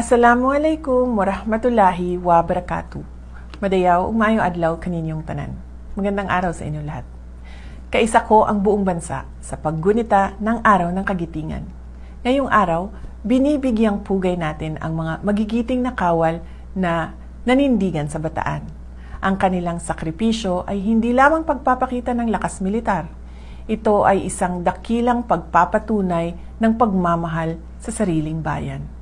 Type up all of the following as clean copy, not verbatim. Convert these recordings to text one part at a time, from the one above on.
Assalamualaikum warahmatullahi wabarakatuh. Madayaw ug maayong adlaw kaninyong tanan. Magandang araw sa inyo lahat. Kaisa ko ang buong bansa sa paggunita ng Araw ng Kagitingan. Ngayong araw, binibigyang pugay natin ang mga magigiting na kawal na nanindigan sa Bataan. Ang kanilang sakripisyo ay hindi lamang pagpapakita ng lakas militar. Ito ay isang dakilang pagpapatunay ng pagmamahal sa sariling bayan.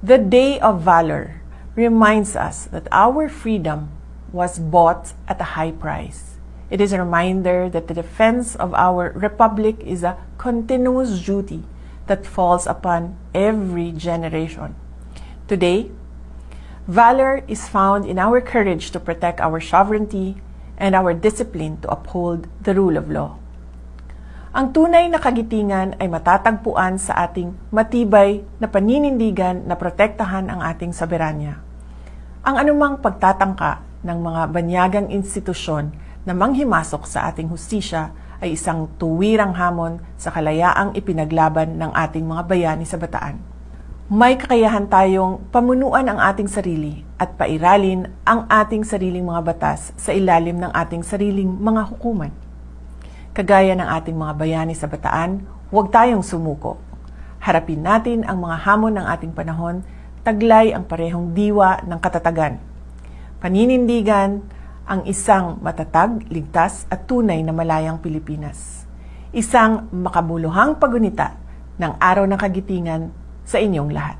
The Day of Valor reminds us that our freedom was bought at a high price. It is a reminder that the defense of our republic is a continuous duty that falls upon every generation. Today, valor is found in our courage to protect our sovereignty and our discipline to uphold the rule of law. Ang tunay na kagitingan ay matatagpuan sa ating matibay na paninindigan na protektahan ang ating soberanya. Ang anumang pagtatangka ng mga banyagang institusyon na manghimasok sa ating hustisya ay isang tuwirang hamon sa kalayaang ipinaglaban ng ating mga bayani sa Bataan. May kakayahan tayong pamunuan ang ating sarili at pairalin ang ating sariling mga batas sa ilalim ng ating sariling mga hukuman. Kagaya ng ating mga bayani sa Bataan, huwag tayong sumuko. Harapin natin ang mga hamon ng ating panahon, taglay ang parehong diwa ng katatagan. Paninindigan ang isang matatag, ligtas at tunay na malayang Pilipinas. Isang makabuluhang pagunita ng Araw ng Kagitingan sa inyong lahat.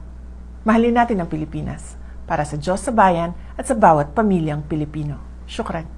Mahalin natin ang Pilipinas para sa Diyos sa bayan at sa bawat pamilyang Pilipino. Syukran.